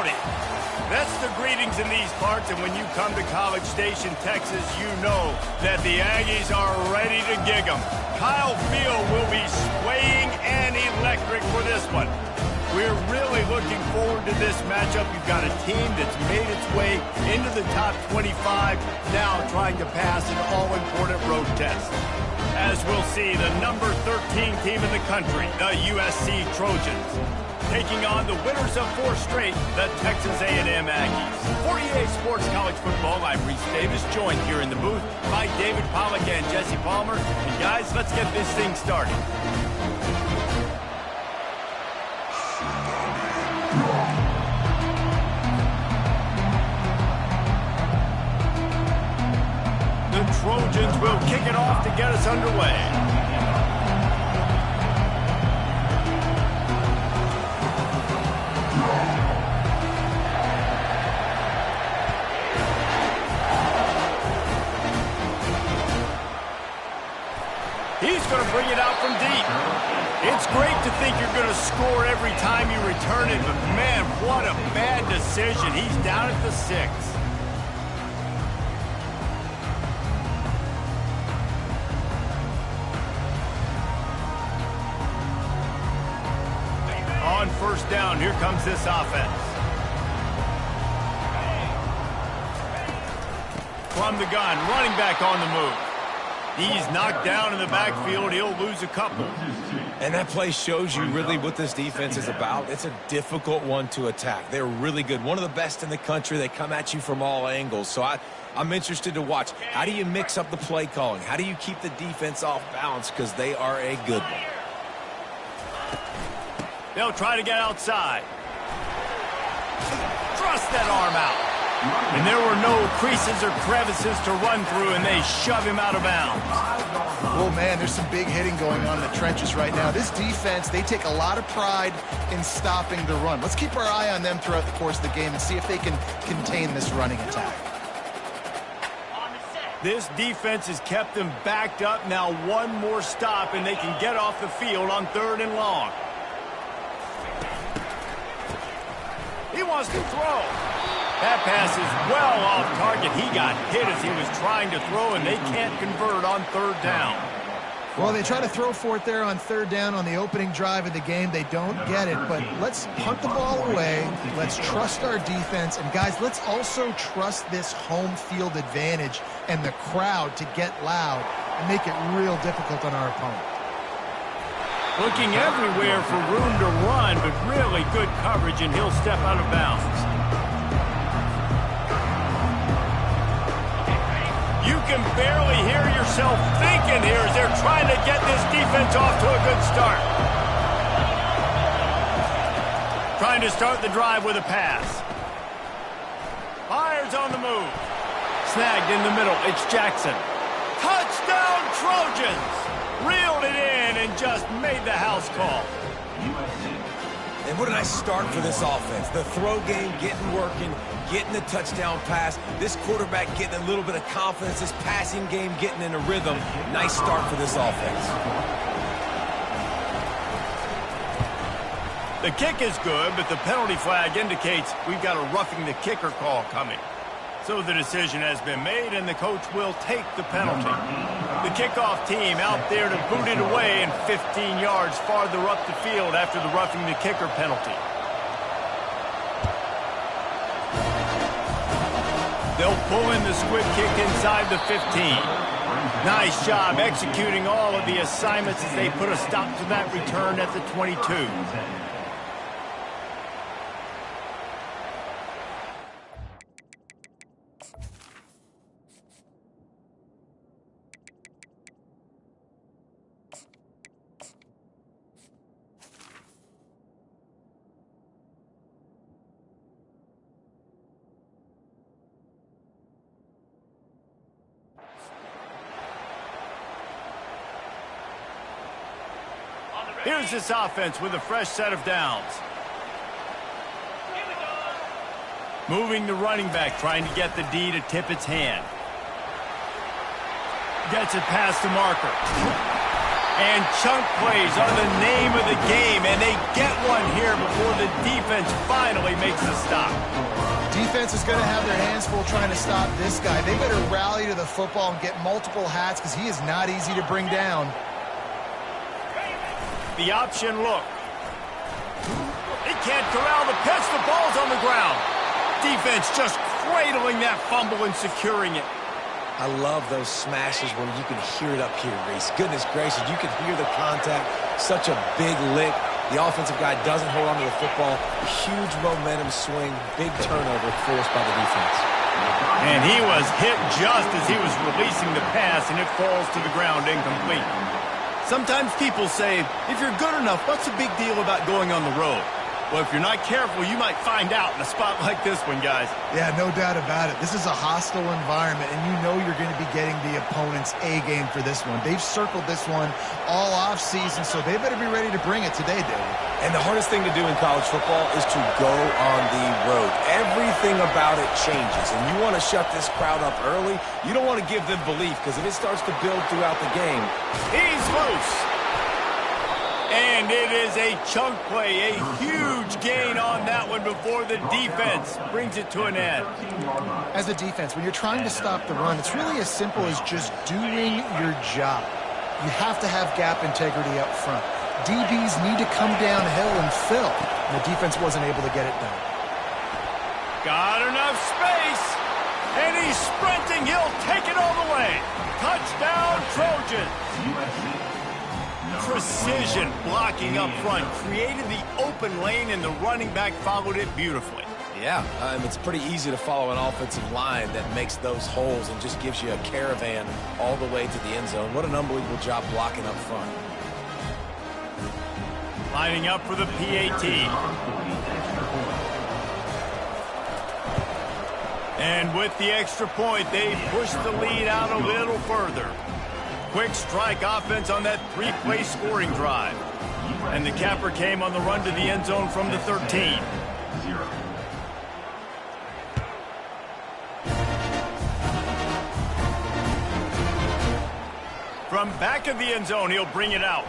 Howdy. That's the greetings in these parts, and when you come to College Station, Texas, you know that the Aggies are ready to gig 'em. Kyle Field will be swaying and electric for this one. We're really looking forward to this matchup. You've got a team that's made its way into the top 25, now trying to pass an all-important road test. As we'll see, the number 13 team in the country, the USC Trojans, taking on the winners of 4 straight, the Texas A&M Aggies. For EA Sports College Football, I'm Reese Davis, joined here in the booth by David Pollack and Jesse Palmer. And guys, let's get this thing started. The Trojans will kick it off to get us underway. He's going to bring it out from deep. It's great to think you're going to score every time you return it, but man, what a bad decision. He's down at the 6. On first down, here comes this offense. From the gun, running back on the move. He's knocked down in the backfield. He'll lose a couple. And that play shows you really what this defense is about. It's a difficult one to attack. They're really good. One of the best in the country. They come at you from all angles. So I'm interested to watch. How do you mix up the play calling? How do you keep the defense off balance? Because they are a good one. They'll try to get outside. Thrust that arm out. And there were no creases or crevices to run through, and they shove him out of bounds. Oh, man, there's some big hitting going on in the trenches right now. This defense, they take a lot of pride in stopping the run. Let's keep our eye on them throughout the course of the game and see if they can contain this running attack. This defense has kept them backed up. Now one more stop, and they can get off the field on 3rd and long. He wants to throw. That pass is well off target. He got hit as he was trying to throw, and they can't convert on 3rd down. Well, they try to throw for it there on 3rd down on the opening drive of the game. They don't get it, but let's punt the ball away. Let's trust our defense. And, guys, let's also trust this home field advantage and the crowd to get loud and make it real difficult on our opponent. Looking everywhere for room to run, but really good coverage, and he'll step out of bounds. You can barely hear yourself thinking here as they're trying to get this defense off to a good start. Trying to start the drive with a pass. Fires on the move. Snagged in the middle. It's Jackson. Touchdown, Trojans! Reeled it in and just made the house call. And what a nice start for this offense. The throw game getting working, getting the touchdown pass. This quarterback getting a little bit of confidence. This passing game getting in a rhythm. Nice start for this offense. The kick is good, but the penalty flag indicates we've got a roughing the kicker call coming. So the decision has been made, and the coach will take the penalty. The kickoff team out there to boot it away and 15 yards farther up the field after the roughing the kicker penalty. They'll pull in the squib kick inside the 15. Nice job executing all of the assignments as they put a stop to that return at the 22. Here's this offense with a fresh set of downs. Moving the running back, trying to get the D to tip its hand. Gets it past the marker. And chunk plays are the name of the game, and they get one run here before the defense finally makes the stop. Defense is going to have their hands full trying to stop this guy. They better rally to the football and get multiple hats because he is not easy to bring down. The option look. He can't corral the pitch. The ball's on the ground. Defense just cradling that fumble and securing it. I love those smashes where you can hear it up here, Reese. Goodness gracious, you can hear the contact. Such a big lick. The offensive guy doesn't hold on to the football. Huge momentum swing, big turnover forced by the defense. And he was hit just as he was releasing the pass, and it falls to the ground incomplete. Sometimes people say, if you're good enough, what's the big deal about going on the road? Well, if you're not careful, you might find out in a spot like this one, guys. Yeah, no doubt about it. This is a hostile environment, and you know you're going to be getting the opponent's A-game for this one. They've circled this one all off-season, so they better be ready to bring it today, David. And the hardest thing to do in college football is to go on the road. Everything about it changes, and you want to shut this crowd up early. You don't want to give them belief, because if it starts to build throughout the game, he's loose. And it is a chunk play, a huge gain on that one before the defense brings it to an end. As a defense, when you're trying to stop the run, it's really as simple as just doing your job. You have to have gap integrity up front. DBs need to come downhill and fill. And the defense wasn't able to get it done. Got enough space. And he's sprinting. He'll take it all the way. Touchdown, Trojans. Precision blocking up front created the open lane, and the running back followed it beautifully. Yeah, it's pretty easy to follow an offensive line that makes those holes and just gives you a caravan all the way to the end zone. What an unbelievable job blocking up front. Lining up for the PAT. And with the extra point, they push the lead out a little further. Quick strike offense on that three-play scoring drive. And the capper came on the run to the end zone from the 13. From back of the end zone, he'll bring it out.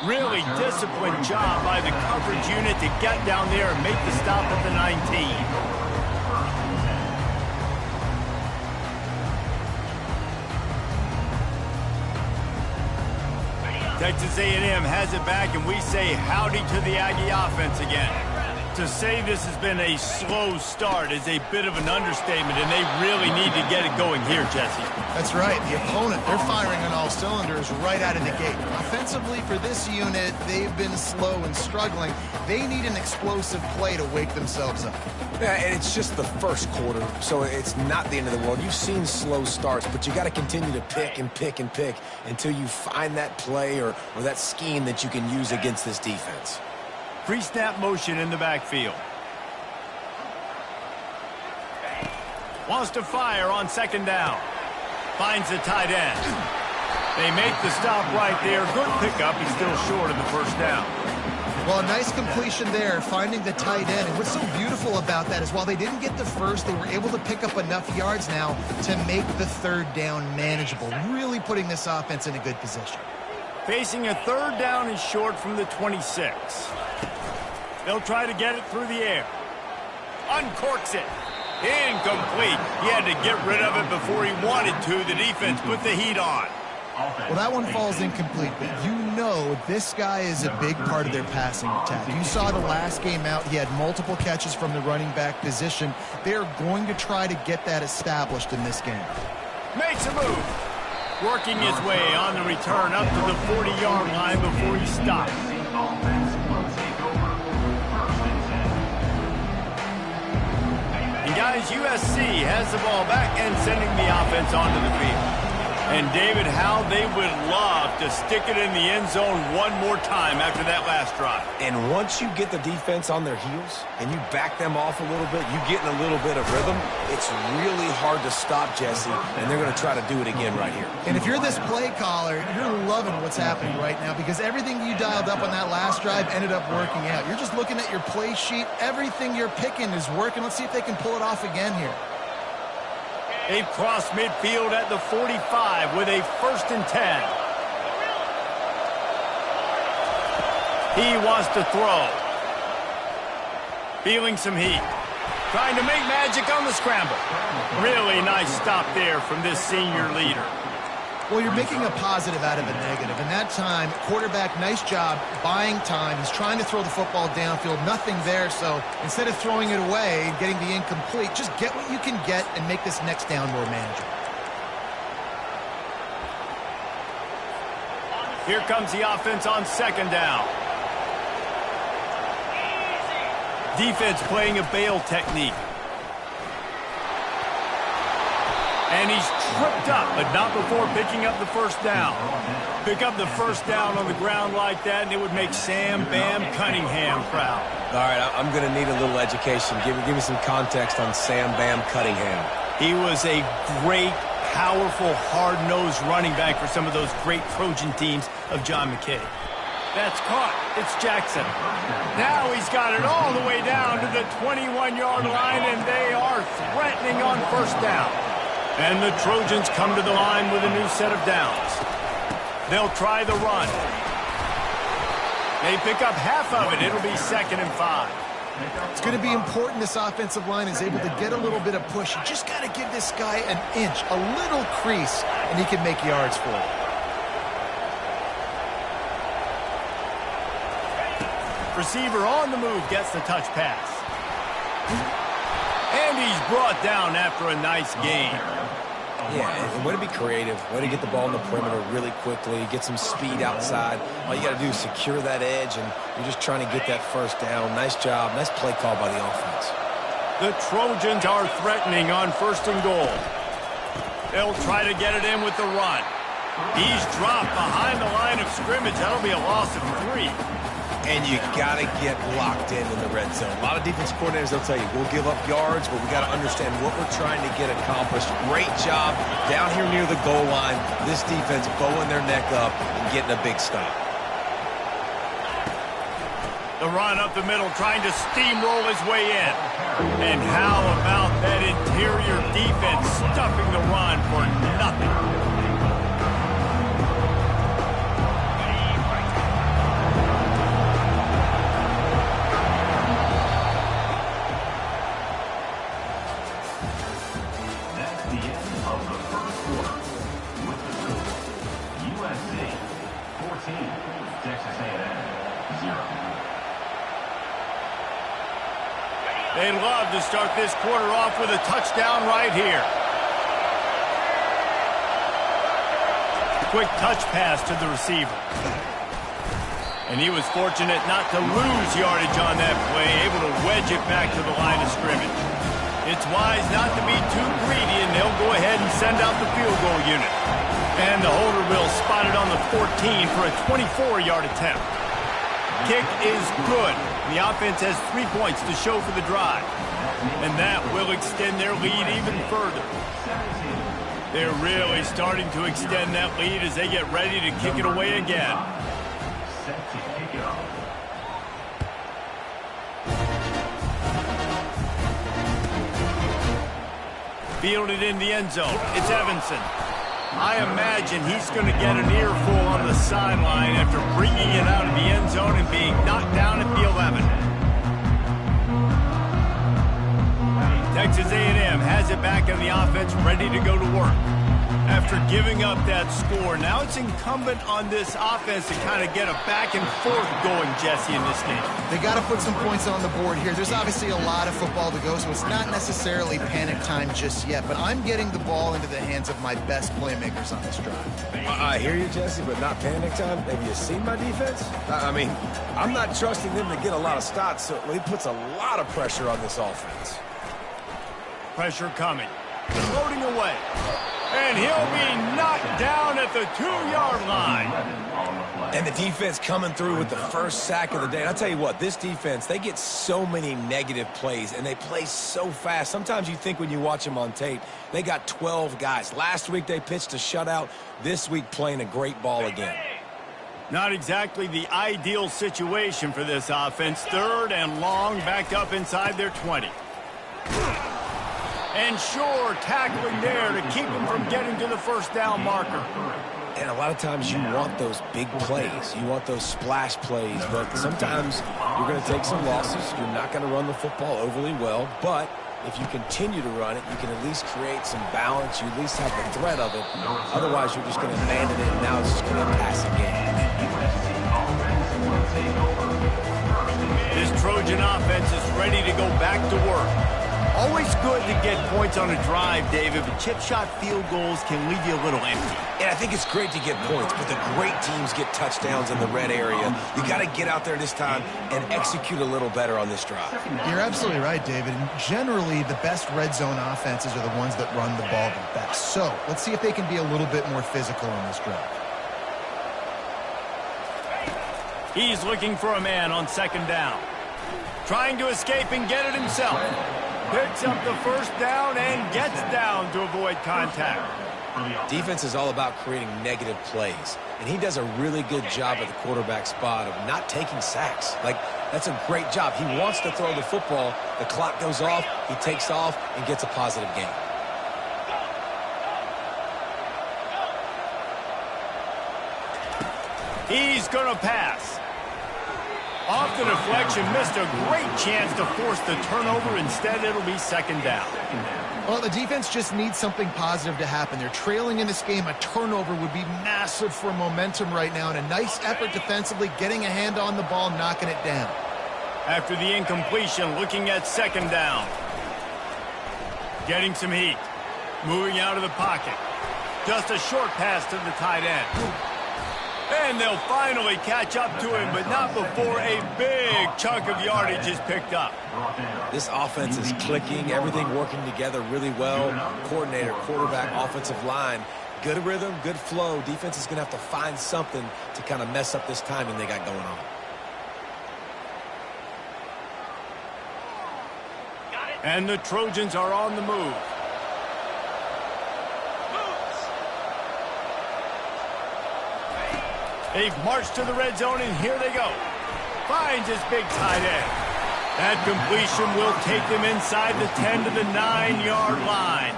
Really disciplined job by the coverage unit to get down there and make the stop at the 19. Texas A&M has it back, and we say howdy to the Aggie offense again. To say this has been a slow start is a bit of an understatement, and they really need to get it going here, Jesse. That's right. The opponent, they're firing on all cylinders right out of the gate. Offensively, for this unit, they've been slow and struggling. They need an explosive play to wake themselves up. Yeah, and it's just the first quarter, so it's not the end of the world. You've seen slow starts, but you got to continue to pick and pick and pick until you find that play or that scheme that you can use against this defense. Pre-snap motion in the backfield. Wants to fire on second down. Finds the tight end. They make the stop right there. Good pickup. He's still short of the first down. Well, a nice completion there, finding the tight end. And what's so beautiful about that is while they didn't get the first, they were able to pick up enough yards now to make the third down manageable, really putting this offense in a good position. Facing a third down and short from the 26. They'll try to get it through the air. Uncorks it. Incomplete. He had to get rid of it before he wanted to. The defense put the heat on. Well, that one falls incomplete, but you know this guy is a big part of their passing attack. You saw the last game out. He had multiple catches from the running back position. They're going to try to get that established in this game. Makes a move. Working his way on the return up to the 40-yard line before he stops. And guys, USC has the ball back and sending the offense onto the field. And David, how they would love to stick it in the end zone one more time after that last drive. And once you get the defense on their heels and you back them off a little bit, you get in a little bit of rhythm, it's really hard to stop, Jesse, and they're going to try to do it again right here. And if you're this play caller, you're loving what's happening right now because everything you dialed up on that last drive ended up working out. You're just looking at your play sheet. Everything you're picking is working. Let's see if they can pull it off again here. They've crossed midfield at the 45 with a 1st and 10. He wants to throw. Feeling some heat. Trying to make magic on the scramble. Really nice stop there from this senior leader. Well, you're making a positive out of a negative. And that time, quarterback, nice job buying time. He's trying to throw the football downfield. Nothing there. So instead of throwing it away and getting the incomplete, just get what you can get and make this next down more manageable. Here comes the offense on second down. Defense playing a bail technique. And he's tripped up, but not before picking up the first down. Pick up the first down on the ground like that, and it would make Sam Bam Cunningham proud. All right, I'm going to need a little education. Give me some context on Sam Bam Cunningham. He was a great, powerful, hard-nosed running back for some of those great Trojan teams of John McKay. That's caught. It's Jackson. Now he's got it all the way down to the 21-yard line, and they are threatening on first down. And the Trojans come to the line with a new set of downs. They'll try the run. They pick up half of it. It'll be 2nd and 5. It's going to be important this offensive line is able to get a little bit of push. You just got to give this guy an inch, a little crease, and he can make yards for it. Receiver on the move gets the touch pass. And he's brought down after a nice gain. Yeah, and way to be creative. Way to get the ball in the perimeter really quickly. Get some speed outside. All you got to do is secure that edge, and you're just trying to get that first down. Nice job. Nice play call by the offense. The Trojans are threatening on 1st and goal. They'll try to get it in with the run. He's dropped behind the line of scrimmage. That'll be a loss of 3. And you got to get locked in the red zone. A lot of defense coordinators, they'll tell you, we'll give up yards, but we got to understand what we're trying to get accomplished. Great job down here near the goal line. This defense bowing their neck up and getting a big stop. The run up the middle, trying to steamroll his way in. And how about that interior defense stuffing the run for nothing? They'd love to start this quarter off with a touchdown right here. Quick touch pass to the receiver. And he was fortunate not to lose yardage on that play, able to wedge it back to the line of scrimmage. It's wise not to be too greedy, and they'll go ahead and send out the field goal unit. And the holder will spot it on the 14 for a 24-yard attempt. Kick is good. The offense has 3 points to show for the drive. And that will extend their lead even further. They're really starting to extend that lead as they get ready to kick it away again. Fielded in the end zone. It's Evanson. I imagine he's going to get an earful on the sideline after bringing it out of the end zone and being knocked down at the 11. Texas A&M has it back on the offense, ready to go to work. After giving up that score, now it's incumbent on this offense to kind of get a back and forth going, Jesse, in this game. They got to put some points on the board here. There's obviously a lot of football to go, so it's not necessarily panic time just yet, but I'm getting the ball into the hands of my best playmakers on this drive. I hear you, Jesse, but not panic time. Have you seen my defense? I mean, I'm not trusting them to get a lot of stops, so he puts a lot of pressure on this offense. Pressure coming. Floating away. And he'll be knocked down at the 2-yard line. And the defense coming through with the first sack of the day. And I'll tell you what, this defense, they get so many negative plays, and they play so fast. Sometimes you think when you watch them on tape, they got 12 guys. Last week they pitched a shutout. This week playing a great ball again. Not exactly the ideal situation for this offense. 3rd and long, back up inside their 20. And sure, tackling there to keep him from getting to the first down marker. And a lot of times you want those big plays. You want those splash plays. But sometimes you're going to take some losses. You're not going to run the football overly well. But if you continue to run it, you can at least create some balance. You at least have the threat of it. Otherwise, you're just going to abandon it, and now it's just going to be a passing game. This Trojan offense is ready to go back to work. Always good to get points on a drive, David, but chip shot field goals can leave you a little empty. And I think it's great to get points, but the great teams get touchdowns in the red area. You got to get out there this time and execute a little better on this drive. You're absolutely right, David. And generally, the best red zone offenses are the ones that run the ball the best. So let's see if they can be a little bit more physical on this drive. He's looking for a man on second down. Trying to escape and get it himself. Picks up the first down and gets down to avoid contact. Defense is all about creating negative plays, and he does a really good job at the quarterback spot of not taking sacks. Like, that's a great job. He wants to throw the football. The clock goes off, he takes off, and gets a positive gain. He's going to pass. Off the deflection, missed a great chance to force the turnover. Instead, it'll be second down. Well, the defense just needs something positive to happen. They're trailing in this game. A turnover would be massive for momentum right now, and a nice effort defensively, getting a hand on the ball, knocking it down. After the incompletion, looking at second down. Getting some heat. Moving out of the pocket. Just a short pass to the tight end. And they'll finally catch up to him, but not before a big chunk of yardage is picked up. This offense is clicking, everything working together really well. Coordinator, quarterback, offensive line, good rhythm, good flow. Defense is going to have to find something to kind of mess up this timing they got going on. And the Trojans are on the move. They've marched to the red zone, and here they go. Finds his big tight end. That completion will take them inside the 10 to the 9-yard line.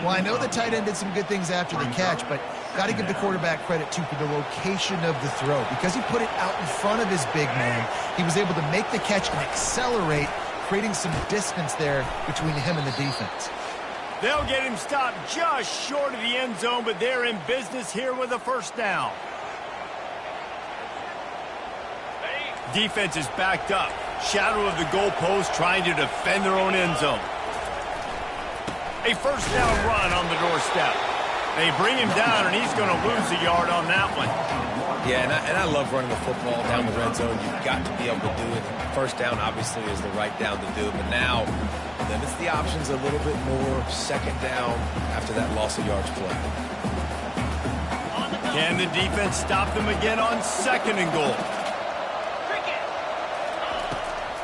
Well, I know the tight end did some good things after the catch, but got to give the quarterback credit, too, for the location of the throw. Because he put it out in front of his big man, he was able to make the catch and accelerate, creating some distance there between him and the defense. They'll get him stopped just short of the end zone, but they're in business here with a first down. Defense is backed up. Shadow of the goalpost, trying to defend their own end zone. A first down run on the doorstep. They bring him down, and he's going to lose a yard on that one. Yeah, and I love running the football down the red zone. You've got to be able to do it. First down, obviously, is the right down to do it. But now, limits the options a little bit more. Second down after that loss of yards play. Can the defense stop them again on second and goal?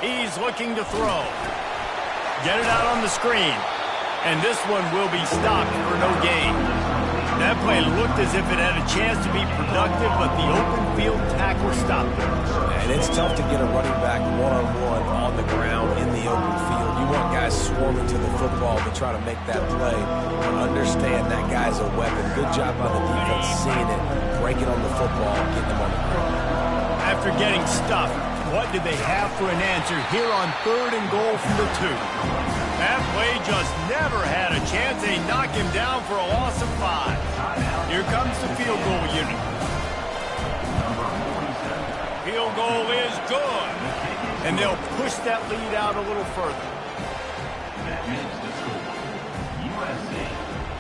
He's looking to throw. Get it out on the screen. And this one will be stopped for no gain. That play looked as if it had a chance to be productive, but the open field tackle stopped it. And it's tough to get a running back one-on-one on the ground in the open field. You want guys swarming to the football to try to make that play. Understand that guy's a weapon. Good job by the defense seeing it, breaking on the football, getting them on the ground. After getting stuffed, what did they have for an answer here on third and goal from the 2? That play just never had a chance. They knock him down for a loss of 5. Here comes the field goal unit. Field goal is good. And they'll push that lead out a little further.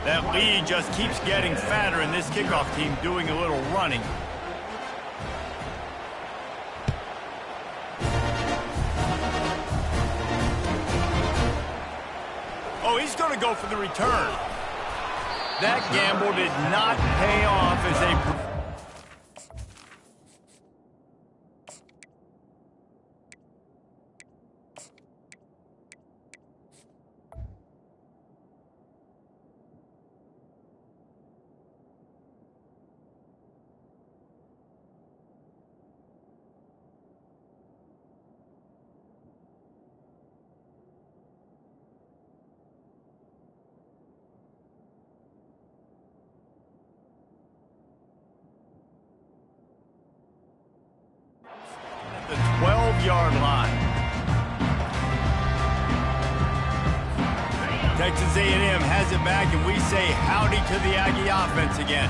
That lead just keeps getting fatter, and this kickoff team doing a little running. Oh, he's going to go for the return. That gamble did not pay off as they... 2-yard line. Texas A&M has it back, and we say howdy to the Aggie offense again.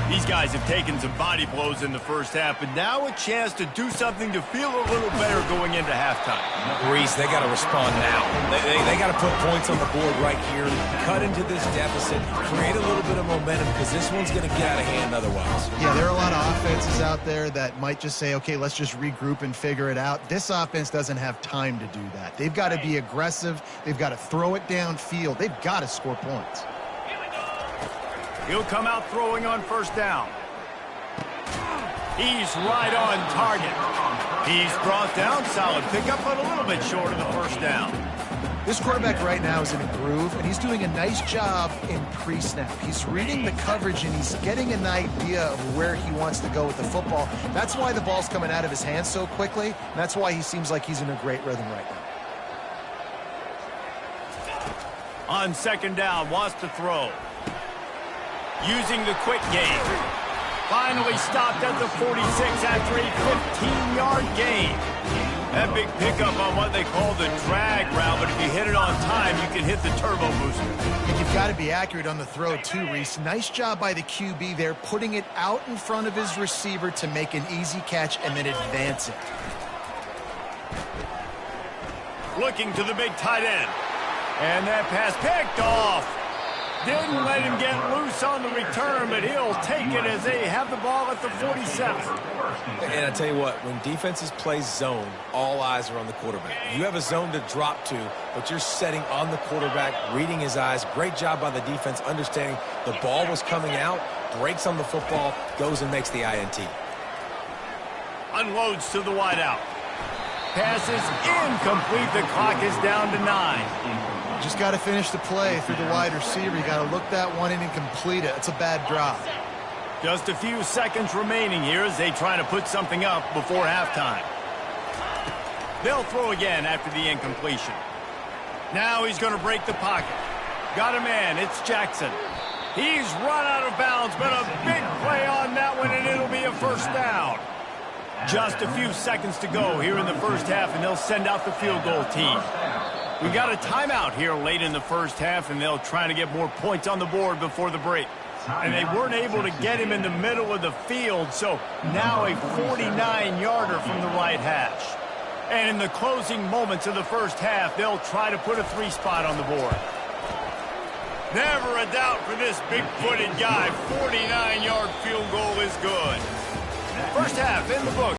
These guys have taken some body blows in the first half, but now a chance to do something to feel a little better going into halftime. Reese, they got to respond now. They got to put points on the board right here, cut into this deficit, create a little bit of momentum, because this one's going to get out of hand otherwise. Yeah, there are a lot of offenses out there that might just say, okay, let's just regroup and figure it out. This offense doesn't have time to do that. They've got to be aggressive. They've got to throw it downfield. They've got to score points. He'll come out throwing on first down. He's right on target. He's brought down. Solid pickup, but a little bit short of the first down. This quarterback right now is in a groove, and he's doing a nice job in pre-snap. He's reading the coverage, and he's getting an idea of where he wants to go with the football. That's why the ball's coming out of his hands so quickly, and that's why he seems like he's in a great rhythm right now. On second down, wants to throw. Using the quick game. Finally stopped at the 46 after a 15-yard gain. That big pickup on what they call the drag route, but if you hit it on time, you can hit the turbo booster. And you've got to be accurate on the throw too, Reese. Nice job by the QB there, putting it out in front of his receiver to make an easy catch and then advance it. Looking to the big tight end. And that pass picked off. Didn't let him get loose on the return, but he'll take it as they have the ball at the 47. And I tell you what, when defenses play zone, all eyes are on the quarterback. You have a zone to drop to, but you're setting on the quarterback, reading his eyes. Great job by the defense, understanding the ball was coming out, breaks on the football, goes and makes the INT. Unloads to the wideout. Passes incomplete. The clock is down to 9. Just got to finish the play through the wide receiver. You got to look that one in and complete it. It's a bad drop. Just a few seconds remaining here as they try to put something up before halftime. They'll throw again after the incompletion. Now he's going to break the pocket. Got a man. It's Jackson. He's run out of bounds, but a big play on that one, and it'll be a first down. Just a few seconds to go here in the first half, and they'll send out the field goal team. We've got a timeout here late in the first half, and they'll try to get more points on the board before the break. And they weren't able to get him in the middle of the field, so now a 49-yarder from the right hash. And in the closing moments of the first half, they'll try to put a 3-spot on the board. Never a doubt for this big-footed guy. 49-yard field goal is good. First half in the book.